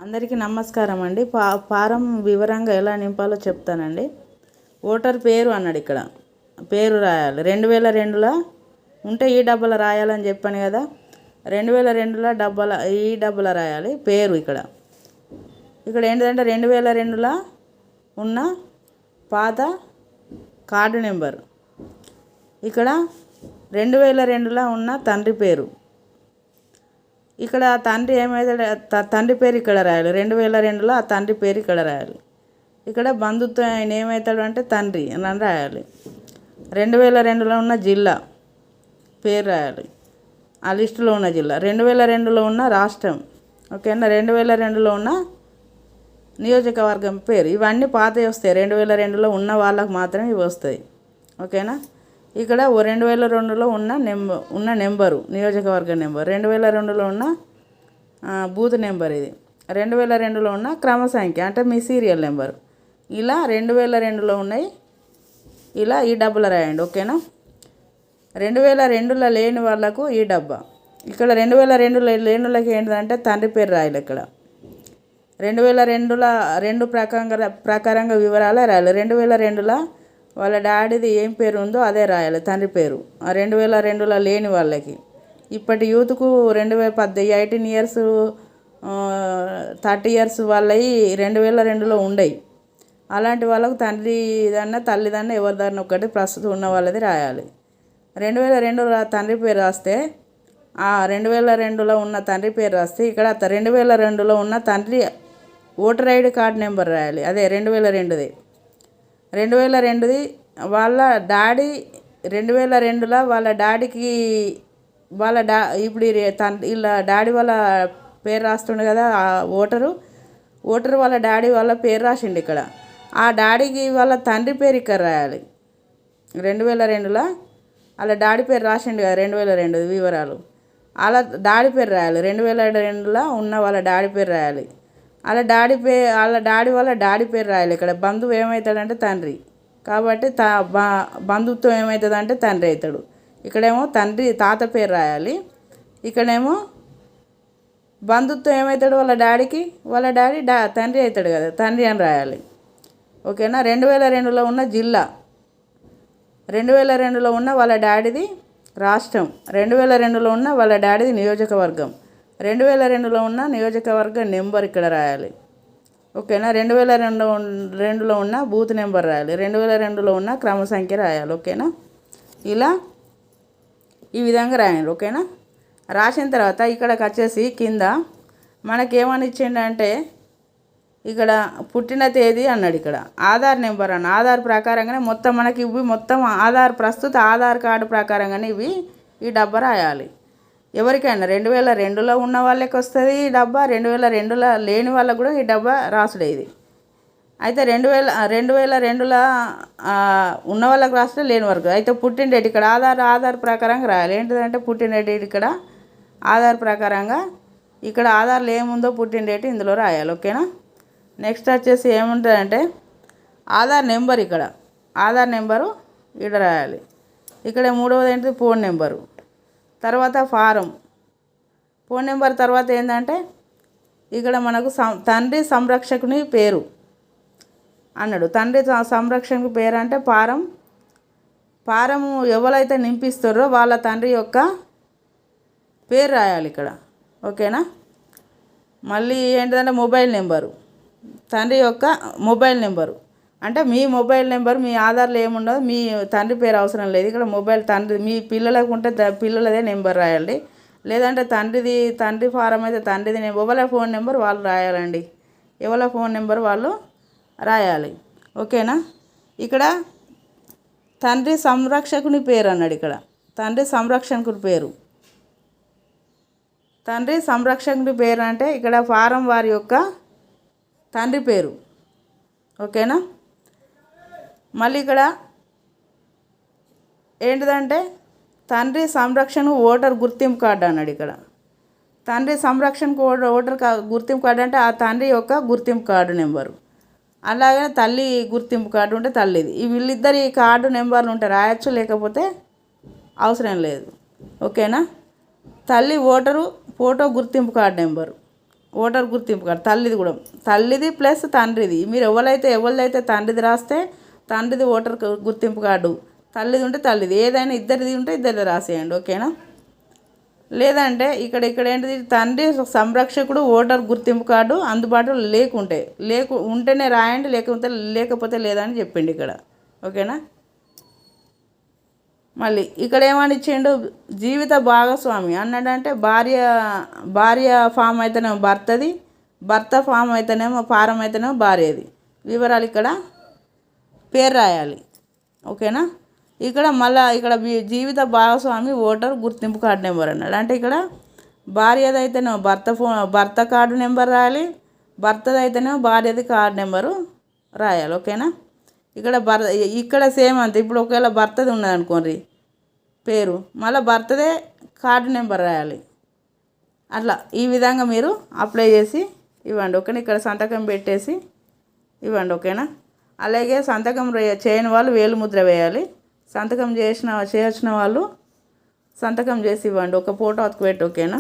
అందరికీ నమస్కారం అండి. ఫారం వివరంగా ఎలా నింపాలో చెప్తానండి. ఓటర్ పేరు అన్నాడు. ఇక్కడ పేరు రాయాలి. 2002లో ఉంటే ఈ డబ్బాలో రాయాలని చెప్పాను కదా. 2002లో ఈ డబ్బాలో రాయాలి పేరు. ఇక్కడ ఏంటంటే 2002లో ఉన్న పాత కార్డు నెంబర్. ఇక్కడ 2002లో ఉన్న తండ్రి పేరు. ఇక్కడ తండ్రి తండ్రి పేరు ఇక్కడ రాయాలి. 2002లో ఆ తండ్రి పేరు ఇక్కడ రాయాలి. ఇక్కడ బంధుత్వం ఆయన ఏమవుతాడు అంటే తండ్రి అని రాయాలి. 2002లో ఉన్న జిల్లా పేరు రాయాలి. ఆ లిస్టులో ఉన్న జిల్లా. 2002లో ఉన్న రాష్ట్రం. ఓకేనా. 2002లో ఉన్న నియోజకవర్గం పేరు. ఇవన్నీ పాతవి వస్తాయి. 2002లో ఉన్న వాళ్ళకు మాత్రమే ఇవి వస్తాయి. ఓకేనా. ఇక్కడ 2002లో ఉన్న నెంబరు నియోజకవర్గ నెంబర్. 2002లో ఉన్న బూత్ నెంబర్. ఇది 2002లో ఉన్న క్రమ సంఖ్య అంటే మీ సీరియల్ నెంబర్. ఇలా 2002లో ఉన్నాయి. ఇలా ఈ డబ్బాలో రాయండి. ఓకేనా. 2002లో లేని వాళ్ళకు ఈ డబ్బా. ఇక్కడ 2002లో లేని వాళ్ళకి ఏంటంటే తండ్రి పేరు రాయాలి. ఇక్కడ 2002లో ప్రకారంగా వివరాలే రాయాలి. 2002లో వాళ్ళ డాడీది ఏం పేరు ఉందో అదే రాయాలి, తండ్రి పేరు. 2002లో లేని వాళ్ళకి. ఇప్పటి యూత్కు 18 ఇయర్స్ 30 ఇయర్స్ వాళ్ళవి 2002లో ఉండయి. అలాంటి వాళ్ళకు తండ్రిదన్నా తల్లిదన్నా ఎవరిదన్నా ఒకటి ప్రస్తుతం ఉన్న వాళ్ళది రాయాలి. 2002లో తండ్రి పేరు రాస్తే 2002లో ఉన్న తండ్రి పేరు రాస్తే ఇక్కడ 2002లో ఉన్న తండ్రి ఓటర్ ఐడి కార్డు నెంబర్ రాయాలి. అదే 2002ది. 2002ది వాళ్ళ డాడీ 2002లో వాళ్ళ డాడీకి ఇప్పుడు వీళ్ళ డాడీ వాళ్ళ పేరు రాస్తుండే కదా. ఆ ఓటరు వాళ్ళ డాడీ వాళ్ళ పేరు రాసిండు ఇక్కడ. ఆ డాడీకి వాళ్ళ తండ్రి పేరు ఇక్కడ రాయాలి. 2002లో వాళ్ళ డాడీ పేరు రాసిండు కదా. 2002 వివరాలు వాళ్ళ డాడీ పేరు రాయాలి. 2002లో ఉన్న వాళ్ళ డాడీ పేరు రాయాలి. వాళ్ళ డాడీ వాళ్ళ డాడీ పేరు రాయాలి. ఇక్కడ బంధువు ఏమవుతాడంటే తండ్రి. కాబట్టి బంధుత్వం ఏమవుతుందంటే తండ్రి అవుతాడు. ఇక్కడేమో తాత పేరు రాయాలి. ఇక్కడేమో బంధుత్వం ఏమవుతాడు వాళ్ళ డాడీకి. వాళ్ళ డాడీ తండ్రి అవుతాడు కదా, తండ్రి అని రాయాలి. ఓకేనా. 2002లో ఉన్న జిల్లా. 2002లో ఉన్న వాళ్ళ డాడీది రాష్ట్రం. 2002లో ఉన్న వాళ్ళ డాడీది నియోజకవర్గం. 2002లో ఉన్న నియోజకవర్గ నెంబర్ ఇక్కడ రాయాలి. ఓకేనా. 2002లో ఉన్న బూత్ నెంబర్ రాయాలి. 2002లో ఉన్న క్రమ సంఖ్య రాయాలి. ఓకేనా. ఇలా ఈ విధంగా రాయండి. ఓకేనా. రాసిన తర్వాత ఇక్కడికి వచ్చేసి కింద మనకేమని ఇచ్చిండంటే ఇక్కడ పుట్టిన తేదీ అన్నాడు. ఇక్కడ ఆధార్ నెంబర్ అన్న ఆధార్ ప్రకారంగానే మొత్తం మనకి ఇవి మొత్తం ప్రస్తుత ఆధార్ కార్డు ప్రకారంగానే ఈ డబ్బా రాయాలి. ఎవరికైనా 2002లో ఉన్న వాళ్ళకి వస్తుంది ఈ డబ్బా. 2002లో లేని వాళ్ళకు కూడా ఈ డబ్బా రాసుడే ఇది. అయితే 2002లో ఉన్న వాళ్ళకి రాసుడే, లేని వరకు. అయితే పుట్టిన డేట్ ఇక్కడ ఆధార్ ప్రకారంగా రాయాలి. ఏంటిదంటే పుట్టిన డేట్ ఇక్కడ ఆధార్ ప్రకారంగా ఇక్కడ ఆధార్లో ఏముందో పుట్టిన డేట్ ఇందులో రాయాలి. ఓకేనా. నెక్స్ట్ వచ్చేసి ఏముంటుందంటే ఆధార్ నెంబర్. ఇక్కడ ఆధార్ నెంబరు ఇక్కడ రాయాలి. ఇక్కడ మూడవది ఏంటిది ఫోన్ నెంబరు. తర్వాత ఫోన్ నెంబర్ తర్వాత ఏంటంటే ఇక్కడ మనకు తండ్రి సంరక్షకుని పేరు అన్నాడు. తండ్రి సంరక్షకుని పేరు అంటే ఫారము ఎవరైతే నింపిస్తారో వాళ్ళ తండ్రి యొక్క పేరు రాయాలి ఇక్కడ. ఓకేనా. మళ్ళీ ఏంటిదంటే మొబైల్ నెంబరు. తండ్రి యొక్క మొబైల్ నెంబరు అంటే మీ మొబైల్ నెంబర్ మీ ఆధార్లో ఏముండదు, మీ తండ్రి పేరు అవసరం లేదు. ఇక్కడ మొబైల్ మీ పిల్లలకు ఉంటే పిల్లలదే నెంబర్ రాయాలి. లేదంటే తండ్రి ఫారం అయితే తండ్రిది ఎవరి ఫోన్ నెంబర్ వాళ్ళు రాయాలండి. ఎవరి ఫోన్ నెంబర్ వాళ్ళు రాయాలి. ఓకేనా. ఇక్కడ తండ్రి సంరక్షకుని పేరు అన్నాడు. ఇక్కడ తండ్రి సంరక్షకుని పేరు అంటే ఇక్కడ ఫారం వారి యొక్క తండ్రి పేరు. ఓకేనా. మళ్ళీ ఇక్కడ ఏంటిదంటే తండ్రి సంరక్షణ ఓటర్ గుర్తింపు కార్డు అన్నాడు. ఇక్కడ తండ్రి సంరక్షణకు ఓటర్ గుర్తింపు కార్డు అంటే ఆ తండ్రి యొక్క గుర్తింపు కార్డు నెంబరు. అలాగే తల్లి గుర్తింపు కార్డు ఉంటే తల్లిది. వీళ్ళిద్దరి కార్డు నెంబర్లు ఉంటే రాయొచ్చు, లేకపోతే అవసరం లేదు. ఓకేనా. తల్లి ఓటరు ఫోటో గుర్తింపు కార్డు నెంబరు. ఓటర్ గుర్తింపు కార్డు తల్లిది కూడా, తల్లిది ప్లస్ తండ్రిది. మీరు ఎవరిదైతే తండ్రిది రాస్తే తండ్రిది ఓటర్ గుర్తింపు కార్డు, తల్లిది ఉంటే తల్లిది, ఏదైనా ఇద్దరిది ఉంటే ఇద్దరిది రాసేయండి. ఓకేనా? లేదంటే ఇక్కడ ఏంటిది, తండ్రి సంరక్షకుడు ఓటర్ గుర్తింపు కార్డు అందుబాటులో ఉంటేనే రాయండి, లేకపోతే లేదని చెప్పిండి ఇక్కడ. ఓకేనా? మళ్ళీ ఇక్కడ ఏమని ఇచ్చిండు, జీవిత భాగస్వామి అన్నాడంటే భార్య ఫామ్ అయితేనేమో భర్తది, భర్త ఫామ్ అయితేనేమో ఫారం అయితేనేమో భార్యది. వివరాలు ఇక్కడ పేరు రాయాలి. ఓకేనా? ఇక్కడ జీవిత భాగస్వామి ఓటర్ గుర్తింపు కార్డు నెంబర్ అన్నాడు. అంటే ఇక్కడ భార్యది అయితేనేమో భర్త కార్డు నెంబర్ రాయాలి, భర్తది అయితేనేమో భార్యది కార్డు నెంబరు రాయాలి. ఓకేనా? ఇక్కడ సేమ్ అంతే. ఇప్పుడు ఒకవేళ భర్తది ఉన్నదనుకోండి పేరు, మళ్ళీ భర్తదే కార్డు నెంబర్ రాయాలి. అట్లా ఈ విధంగా మీరు అప్లై చేసి ఇవ్వండి. ఓకేనా? ఇక్కడ సంతకం పెట్టేసి ఇవ్వండి. ఓకేనా? అలాగే సంతకం చేయని వాళ్ళు వేలు ముద్ర వేయాలి. సంతకం చేసిన వాళ్ళు సంతకం చేసి ఇవ్వండి. ఒక ఫోటో అతుకు పెట్టి. ఓకేనా?